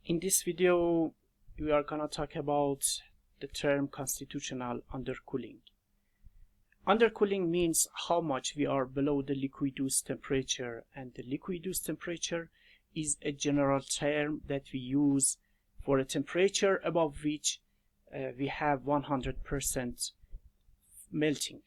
In this video, we are going to talk about the term constitutional undercooling. Undercooling means how much we are below the liquidus temperature, and the liquidus temperature is a general term that we use for a temperature above which we have 100% melting.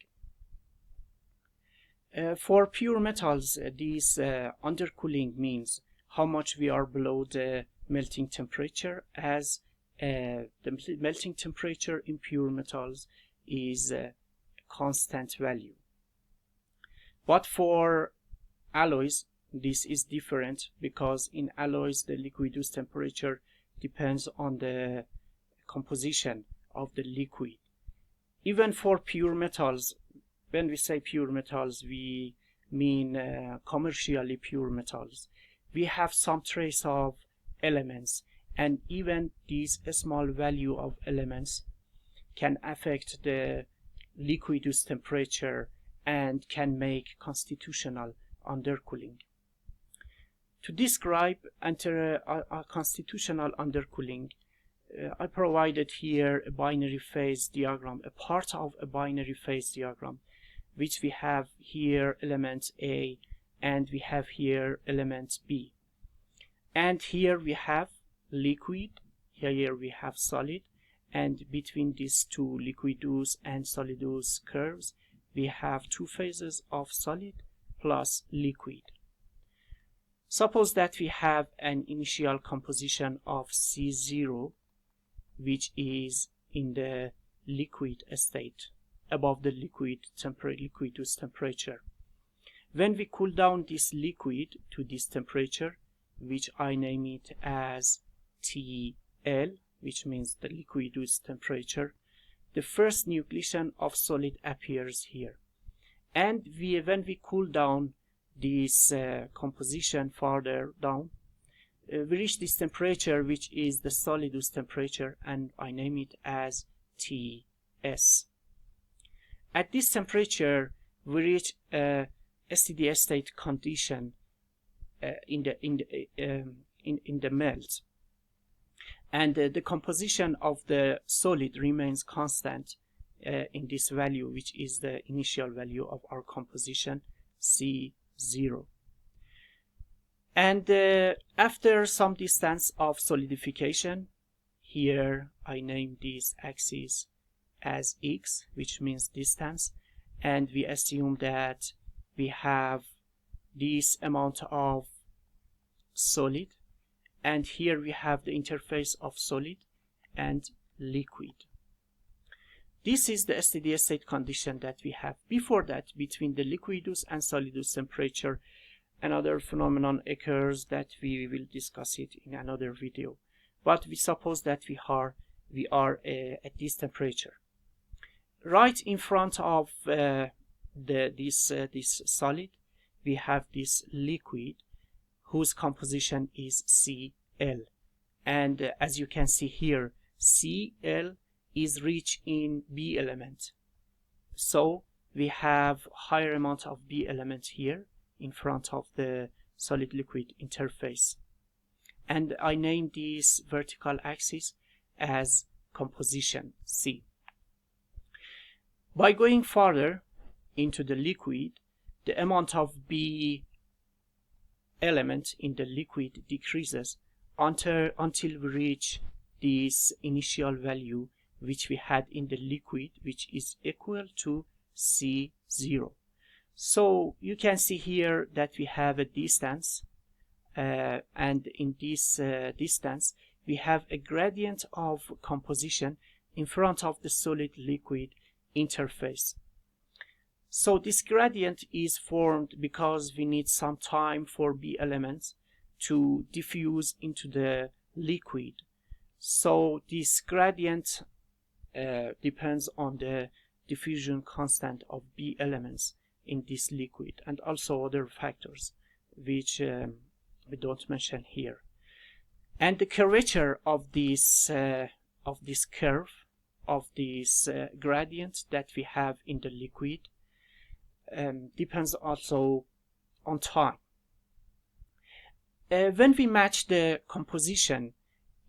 For pure metals, this undercooling means how much we are below the melting temperature, as the melting temperature in pure metals is a constant value. But for alloys, this is different, because in alloys the liquidus temperature depends on the composition of the liquid. Even for pure metals, when we say pure metals, we mean commercially pure metals. We have some trace of elements, and even this small value of elements can affect the liquidus temperature and can make constitutional undercooling. To describe constitutional undercooling, I provided here a binary phase diagram, a part of a binary phase diagram, which we have here element A and we have here element B. And here we have liquid, here we have solid, and between these two liquidus and solidus curves, we have two phases of solid plus liquid. Suppose that we have an initial composition of C0, which is in the liquid state, above the liquidus temperature. When we cool down this liquid to this temperature, which I name it as TL, which means the liquidus temperature, the first nucleation of solid appears here. And when we cool down this composition further down, we reach this temperature, which is the solidus temperature, and I name it as TS. At this temperature, we reach a steady state condition in the melt, and the composition of the solid remains constant in this value, which is the initial value of our composition C0. And after some distance of solidification, here I name this axis as X, which means distance, and we assume that we have this amount of solid, and here we have the interface of solid and liquid. This is the steady state condition that we have. Before that, between the liquidus and solidus temperature, another phenomenon occurs that we will discuss it in another video. But we suppose that we are at this temperature. Right in front of this solid, we have this liquid whose composition is Cl, and as you can see here, Cl is rich in B element, so we have higher amount of B element here in front of the solid liquid interface, and I name this vertical axis as composition C. By going further into the liquid, the amount of B element in the liquid decreases until we reach this initial value which we had in the liquid, which is equal to C0. So you can see here that we have a distance, and in this distance we have a gradient of composition in front of the solid liquid interface. So this gradient is formed because we need some time for B elements to diffuse into the liquid. So this gradient depends on the diffusion constant of B elements in this liquid, and also other factors which we don't mention here. And the curvature of this curve, of this gradient that we have in the liquid, depends also on time. When we match the composition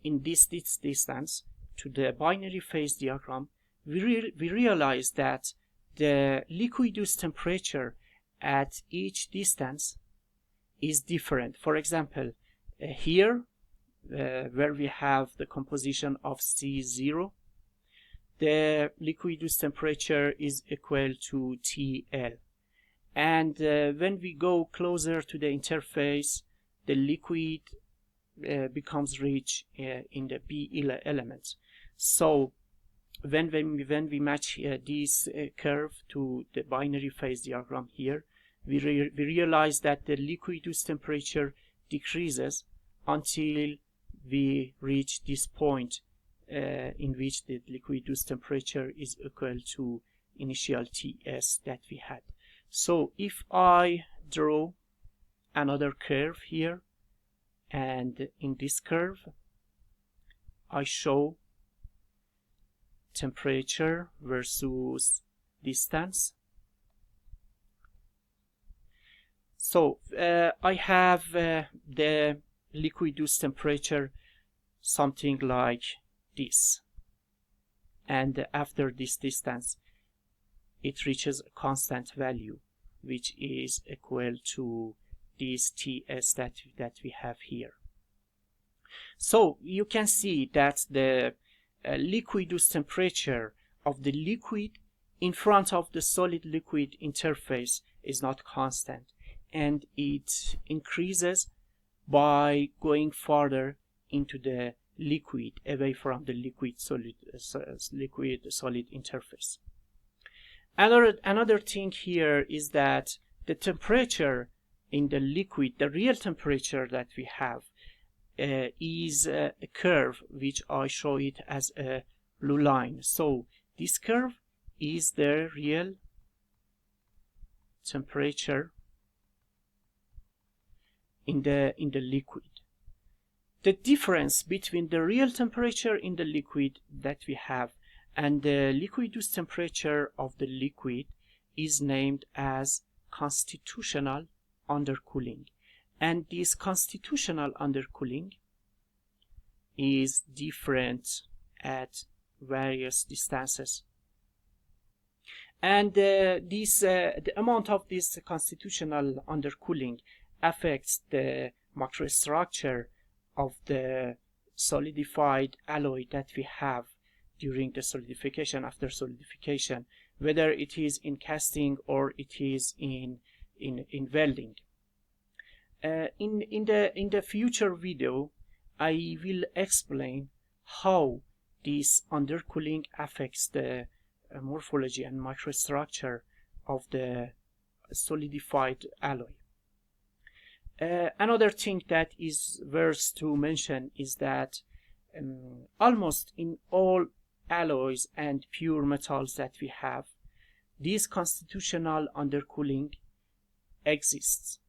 in this distance to the binary phase diagram, we realize that the liquidus temperature at each distance is different. For example, here where we have the composition of C0, the liquidus temperature is equal to TL. And when we go closer to the interface, the liquid becomes rich in the B element. So when we match this curve to the binary phase diagram here, we realize that the liquidus temperature decreases until we reach this point in which the liquidus temperature is equal to initial Ts that we had. So if I draw another curve here, and in this curve I show temperature versus distance. So I have the liquidus temperature something like this, and after this distance it reaches a constant value which is equal to this Ts that we have here. So you can see that the liquidus temperature of the liquid in front of the solid liquid interface is not constant, and it increases by going further into the liquid, away from the liquid solid interface. Another thing here is that the temperature in the liquid, the real temperature that we have, is a curve which I show it as a blue line. So this curve is the real temperature in the liquid. The difference between the real temperature in the liquid that we have and the liquidus temperature of the liquid is named as constitutional undercooling, and this constitutional undercooling is different at various distances, and the amount of this constitutional undercooling affects the microstructure of the solidified alloy that we have during the solidification, after solidification, whether it is in casting or it is in welding. In the future video, I will explain how this undercooling affects the morphology and microstructure of the solidified alloy. Another thing that is worth to mention is that almost in all alloys and pure metals that we have, this constitutional undercooling exists.